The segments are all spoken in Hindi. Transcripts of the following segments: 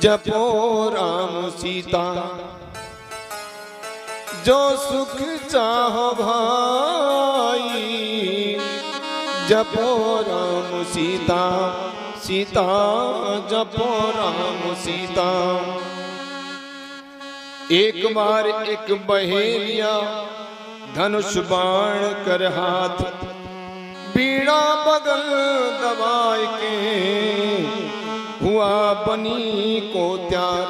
जपो राम सीता, जो सुख चाहो भाई। जपो राम सीता, सीता जपो राम सीता। एक बार एक बहेलिया धनुष बाण कर हाथ, बीड़ा बगल दबाए के हुआ बनी को त्यार।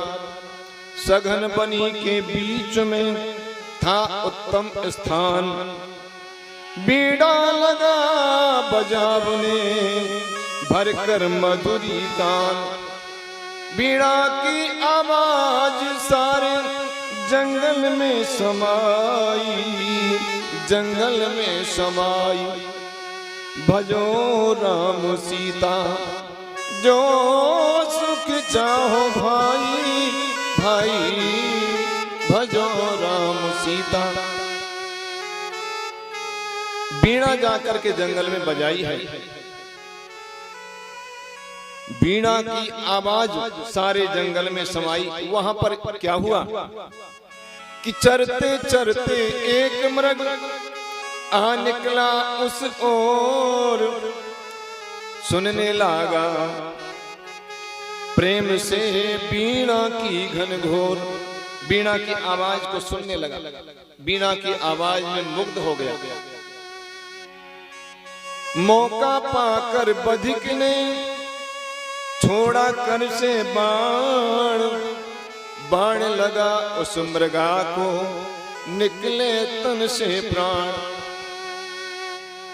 सघन बनी के बीच में था उत्तम स्थान, बीड़ा लगा बजावने भरकर मधुरी तान। बीड़ा की आवाज सारे जंगल में समाई, जंगल में समाई। भजो राम सीता, जो सुख चाहो भाई, भाई भजो राम सीता। बीड़ा जाकर के जंगल में बजाई है। बीड़ा की आवाज सारे जंगल में समाई। वहां पर क्या हुआ कि चरते चरते एक मृग आ निकला उस ओर। सुनने लगा प्रेम से बीड़ा की घनघोर। बीड़ा की आवाज को सुनने लगा, बीड़ा की आवाज में मुग्ध हो गया। मौका पाकर बधिक ने छोड़ा कर से बाण। बाण लगा उस मृगा को, निकले तन से प्राण।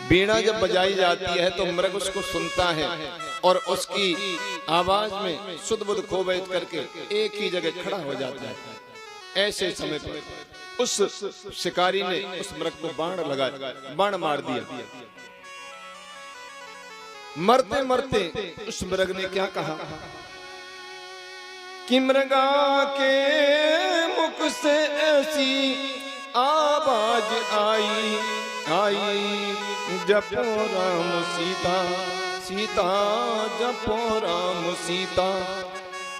बीड़ा जब बजाई जाती है तो मृग उसको सुनता है और उसकी आवाज में सुध बुध खो बैठ करके एक ही जगह खड़ा हो जाता है। ऐसे समय पर उस शिकारी ने उस मृग को बाण लगा, बाण मार दिया। मरते मरते उस मृग ने क्या कहा कि मृगा के मुख से ऐसी आवाज आई, आई जपो राम सीता, सीता जपो राम सीता।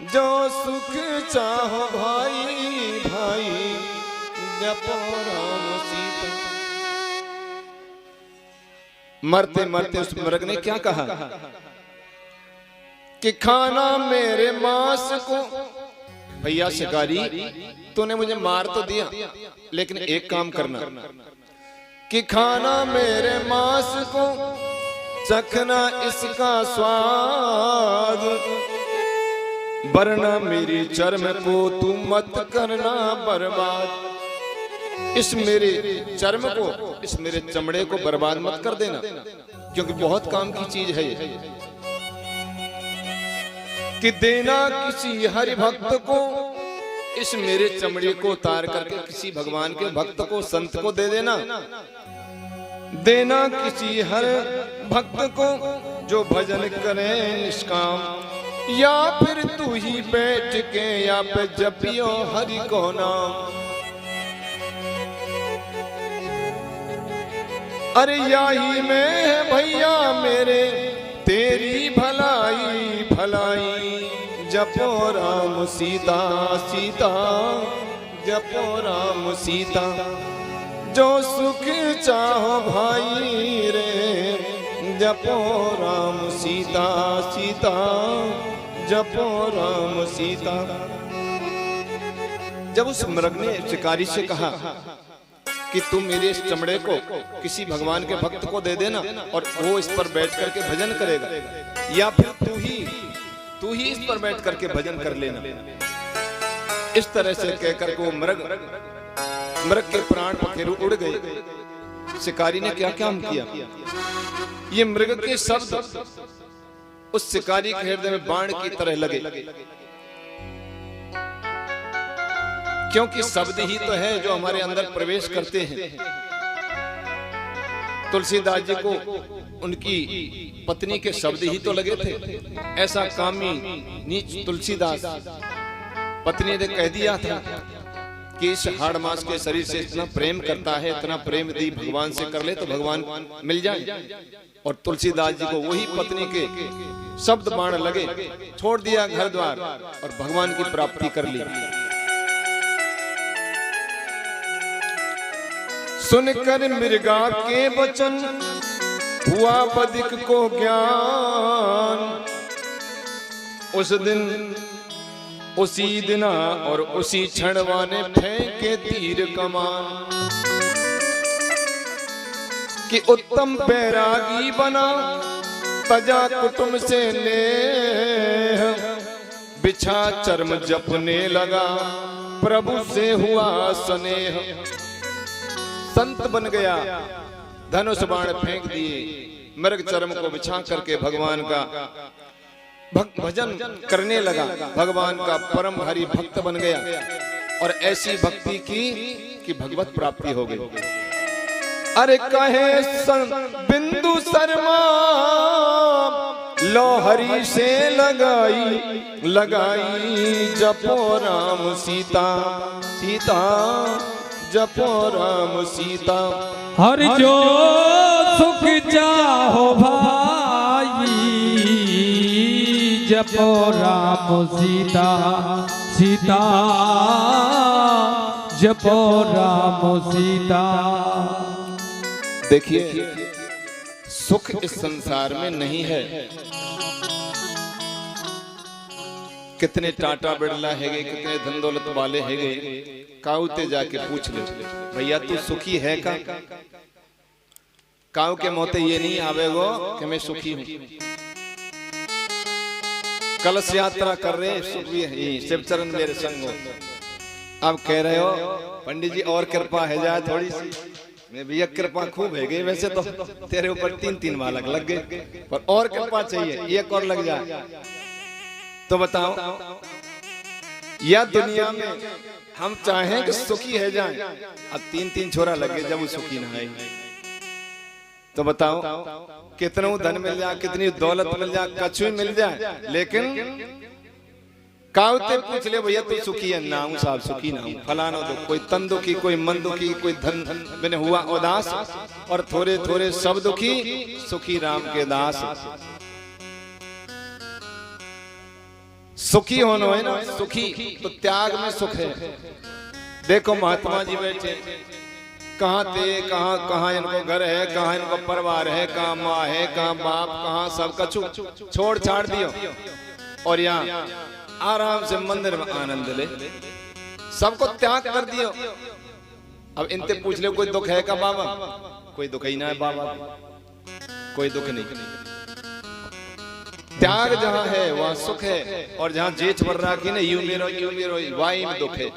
जो सुख चाहो भाई, भाई जपो राम सीता। मरते मरते उस मृग ने क्या कहा कि खाना मेरे मांस को। भैया शिकारी, तूने मुझे मार तो दिया, लेकिन एक काम करना कि खाना मेरे मांस को, चखना इसका स्वाद। वरना मेरी चर्म को तू मत करना बर्बाद। इस मेरे चर्म को, इस मेरे चमड़े को बर्बाद मत कर देना, क्योंकि बहुत काम की चीज है ये। कि देना किसी हरि भक्त को, इस मेरे चमड़े को उतार करके किसी भगवान के भक्त को, संत को दे देना। देना किसी हर भक्त को जो भजन करे निष्काम। या फिर तू ही बैठ के या पे जपियो हरि को नाम। अरे यही में है भैया मेरे तेरी भलाई, भलाई। जपो राम सीता, सीता जपो राम सीता। जो सुख चाहो भाई रे, जपो राम सीता, सीता जपो राम सीता। जब उस मृग ने शिकारी से कहा कि तुम मेरे इस चमड़े को किसी भगवान के भक्त को दे देना और वो इस पर बैठ करके भजन करेगा, या फिर तू ही इस पर बैठ करके भजन कर लेना। इस तरह से कहकर वो मृग के प्राण पखेरु उड़ गए। शिकारी ने क्या काम किया, ये मृग के शब्द उस शिकारी के हृदय में बाण की तरह लगे, क्योंकि शब्द ही तो है जो हमारे अंदर प्रवेश करते हैं। तुलसीदास जी को उनकी पत्नी के शब्द ही तो लगे थे। ऐसा कामी नीच तुलसीदास पत्नी ने कह दिया था कि इस हाड़ मास के शरीर से इतना प्रेम करता है, इतना प्रेम यदि भगवान से कर ले तो भगवान मिल जाए। और तुलसीदास जी को वही पत्नी के शब्द बाण लगे, छोड़ दिया घर द्वार और भगवान की प्राप्ति कर ली। सुनकर मृगा के वचन हुआ बदिक को ज्ञान, उस दिन उसी दिना और उसी क्षण वाने फेंके तीर कमान, कि उत्तम बैरागी बना तजा कुटुंब से नेह, बिछा चर्म जपने लगा प्रभु से हुआ स्नेह। संत बन गया, धनुष बाण फेंक दिए, मृग चर्म को बिछा करके भगवान का भजन करने लगा, भगवान का परम हरि भक्त बन गया और ऐसी भक्ति की कि भगवत प्राप्ति हो गई। अरे कहे बिंदु शर्मा लो हरि से लगाई जपो राम सीता, सीता जपो राम सीता। हर जो सुख चाहो भाई जपो राम सीता, सीता जपो राम सीता। देखिए सुख इस संसार में नहीं है। कितने टाटा बिरला है गए, कितने धन दौलत वाले है गए, काउते जाके पूछ ले भैया तू सुखी है का? काऊ के मोते ये नहीं आवेगो कि मैं सुखी हूं। कलश यात्रा कर रहे सुखी है, शिव चरण मेरे संग हो। अब कह रहे हो पंडित जी और कृपा है जाए थोड़ी सी। मैं भैया कृपा खूब है गई, वैसे तो तेरे ऊपर 3-3 बालक लग गए, पर और कृपा चाहिए, एक और लग जाए तो बताओ। या दुनिया में हम चाहें कि सुखी है जाए, अब 3-3 छोरा लगे जब वो सुखी ना है तो बताओ कितना धन मिल जाए, कितनी दौलत मिल जाए, कछु मिल जाए, लेकिन कावते पूछ ले भैया तू सुखी है ना? हूं साहब सुखी ना हूं। फलाना तो कोई तन दुखी, कोई मन दुखी, कोई धन बिन हुआ उदास, और थोड़े थोड़े सब दुखी, सुखी राम के दास। सुखी होना है ना, सुखी तो त्याग में सुख है। देखो महात्मा जी बैठे, कहाँ थे, कहाँ इनको घर है, कहाँ इनको परिवार है, कहाँ माँ है, कहाँ बाप, कहाँ सब कछु छोड़ छाड़ दियो और यहाँ आराम से मंदिर में आनंद ले, सबको त्याग कर दियो। अब इनसे पूछ ले कोई दुख है का बाबा? कोई दुख ही ना है बाबा, कोई दुख नहीं। त्याग जहाँ है वहाँ सुख है, और जहाँ जेठ भर रहा की ना यू मेरो वाई में दुख है।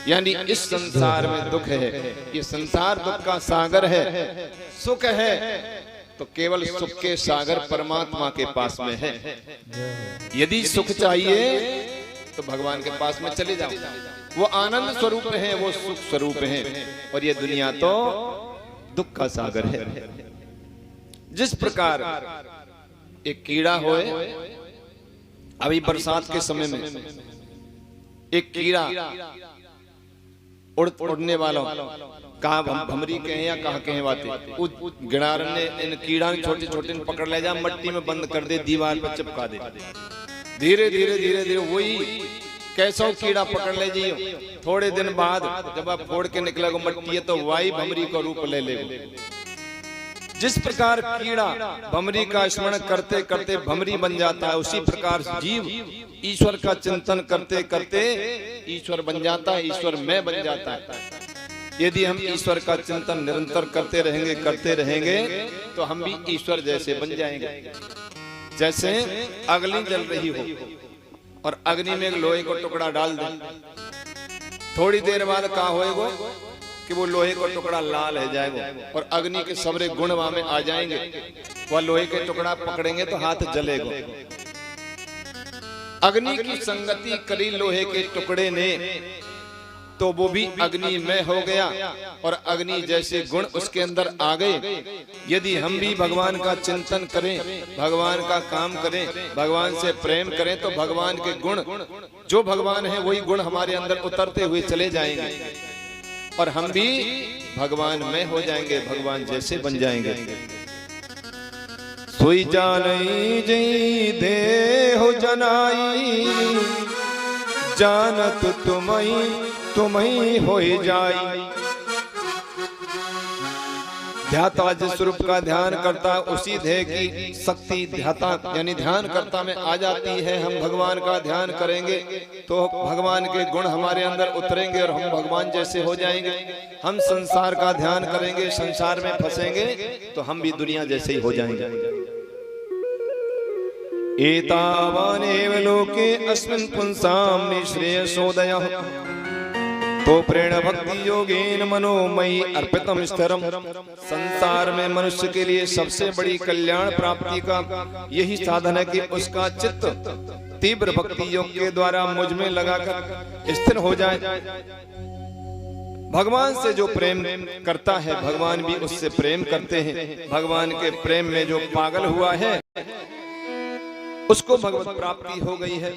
यानी इस संसार में दुख है, ये संसार दुख का सागर है। सुख है तो केवल सुख के सागर परमात्मा के पास में है। यदि सुख चाहिए तो भगवान के पास में चले जाओ, वो आनंद स्वरूप है, वो सुख स्वरूप है, और ये दुनिया तो दुख का सागर है। जिस प्रकार एक कीड़ा होए, अभी बरसात के समय में एक कीड़ा उड़ने वाला, कहा भमरी कहें या कहा कहें बातें, गिणारन ने इन कीड़ा छोटे छोटे पकड़ ले जा, मट्टी में बंद कर दे, दीवार पर चिपका दे। धीरे धीरे धीरे धीरे वही कैसा कीड़ा पकड़ ले जियो, थोड़े दिन बाद जब आप फोड़ के निकलेगा मट्टी है तो वाई भमरी का रूप ले लेगा। जिस प्रकार कीड़ा भमरी का स्मरण करते करते भमरी बन जाता है, उसी प्रकार जीव ईश्वर का चिंतन करते करते ईश्वर बन जाता है, ईश्वर में बन जाता है। यदि हम ईश्वर का चिंतन निरंतर करते रहेंगे तो हम भी ईश्वर जैसे बन जाएंगे। जैसे अग्नि जल रही हो और अग्नि में एक लोहे को टुकड़ा डाल दे, थोड़ी देर बाद क्या होएगा कि वो लोहे का टुकड़ा लाल है जाएगा और अग्नि के सबरे गुण वहां में आ जाएंगे। वह लोहे के टुकड़ा पकड़ेंगे तो हाथ जलेगा। अग्नि की संगति करी लोहे के टुकड़े ने तो वो भी अग्नि में हो गया और अग्नि जैसे गुण उसके अंदर आ गए। यदि हम भी भगवान का चिंतन करें, भगवान का काम करें, भगवान से प्रेम करें तो भगवान के गुण, जो भगवान है वही गुण हमारे अंदर उतरते हुए चले जाएंगे। और हम भी भगवान में हो जाएंगे, भगवान जैसे बन जाएंगे। सोई जानई जई दे हो जनाई, जानत तुम्ही हो जाई। ध्याता जिस स्वरूप का ध्यान करता उसी देह की शक्ति ध्याता यानी ध्यान करता में आ जाती है। हम भगवान का ध्यान करेंगे तो भगवान के गुण हमारे अंदर उतरेंगे और हम भगवान जैसे हो जाएंगे। हम संसार का ध्यान करेंगे, संसार में फंसेंगे तो हम भी दुनिया जैसे ही हो जाएंगे। एतावानेव लोके अस्मिन् पुंसां निःश्रेयसोदयः, तो प्रेण भक्ति योगेन मनोमयी अर्पितम स्थिरम। संसार में मनुष्य के लिए सबसे बड़ी कल्याण प्राप्ति का यही साधन है कि उसका चित्त तीव्र भक्ति योग के द्वारा मुझ में लगाकर स्थिर हो जाए। भगवान से जो प्रेम करता है भगवान भी उससे प्रेम करते हैं। भगवान के प्रेम में जो पागल हुआ है उसको भगवत प्राप्ति हो गई है।